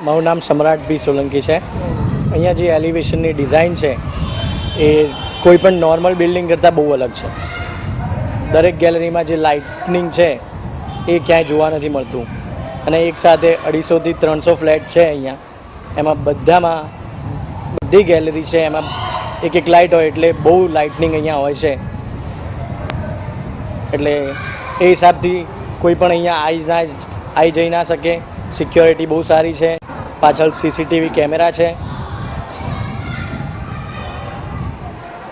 મારું નામ સમ્રાટ બી સોલંકી છે. અહીંયા જે એલિવેશનની ડિઝાઇન છે એ કોઈ પણ નોર્મલ બિલ્ડિંગ કરતાં બહુ અલગ છે. દરેક ગેલેરીમાં જે લાઇટનિંગ છે એ ક્યાંય જોવા નથી મળતું અને એકસાથે 250થી 300 ફ્લેટ છે અહીંયા. એમાં બધી ગેલેરી છે એમાં એક લાઇટ હોય એટલે બહુ લાઇટનિંગ અહીંયા હોય છે. એટલે એ હિસાબથી કોઈ પણ અહીંયા આવી જઈ ના શકે. સિક્યોરિટી બહુ સારી છે. પાછળ સીસીટીવી કેમેરા છે.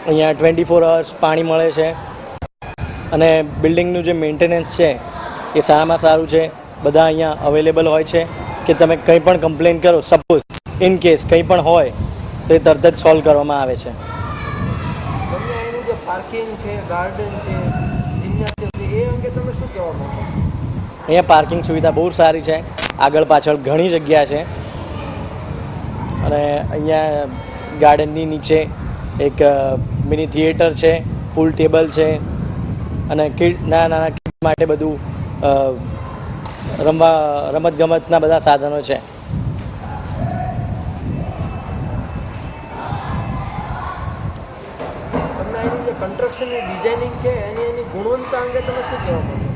અહીંયા 24 અવર્સ પાણી મળે છે અને બિલ્ડિંગનું જે મેન્ટેનન્સ છે એ સારામાં સારું છે. બધા અહીંયા અવેલેબલ હોય છે કે તમે કંઈ પણ કમ્પ્લેન કરો, સપોઝ ઇન કેસ કંઈ પણ હોય તો એ તરત જ સોલ્વ કરવામાં આવે છે. તમને એનું જે પાર્કિંગ છે, ગાર્ડન છે, જિમ્નાસ્ટિક છે, એ અંગે તમે શું કહેવા માંગો? અહીંયા પાર્કિંગ સુવિધા બહુ સારી છે. આગળ પાછળ ઘણી જગ્યા છે અને અહીંયા ગાર્ડનની નીચે એક મિની થિયેટર છે, પૂલ ટેબલ છે અને નાના કિડ માટે બધું રમતગમતના બધા સાધનો છે. તમને એની જે કન્સ્ટ્રક્શનની ડિઝાઇનિંગ છે એની ગુણવત્તા અંગે તમે શું કહેવા માંગો?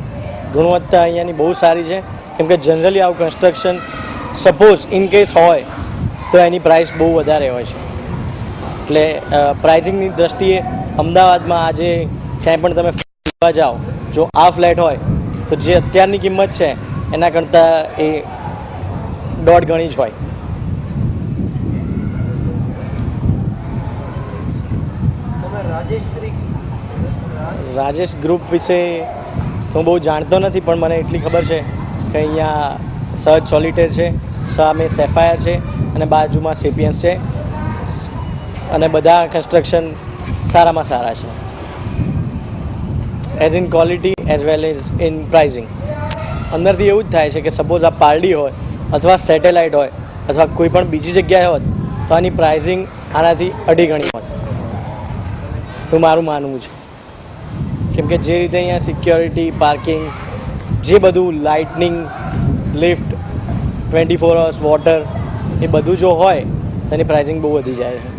ગુણવત્તા અહીંયાની બહુ સારી છે કેમ કે જનરલી આવું કન્સ્ટ્રક્શન સપોઝ ઇન કેસ હોય તો એની પ્રાઇસ બહુ વધારે હોય છે. એટલે પ્રાઇઝિંગની દ્રષ્ટિએ અમદાવાદમાં આજે ક્યાંય પણ તમે ફરવા જાઓ, જો આ ફ્લેટ હોય તો જે અત્યારની કિંમત છે એના કરતાં એ 1.5 ગણી જ હોય. રાજેશ ગ્રુપ વિશે હું બહુ જાણતો નથી પણ મને એટલી ખબર છે કે અહીંયા સહજ સોલિટેર છે, સામે સેફાયર છે અને બાજુમાં સેપિયન્સ છે અને બધા કન્સ્ટ્રક્શન સારામાં સારા છે as in quality as well as in pricing. અંદરથી એવું જ થાય છે કે સપોઝ આ પારડી હોય અથવા સેટેલાઇટ હોય અથવા કોઈ પણ બીજી જગ્યાએ હોત તો આની પ્રાઇઝિંગ આનાથી 2.5 ગણી હોત તો મારું માનવું છે. કેમ કે જે રીતે અહીંયા સિક્યોરિટી, પાર્કિંગ, જે બધું લાઇટનિંગ, લિફ્ટ, 24 અવર્સ વોટર એ બધું જો હોય તેની પ્રાઇઝિંગ બહુ વધી જાય છે.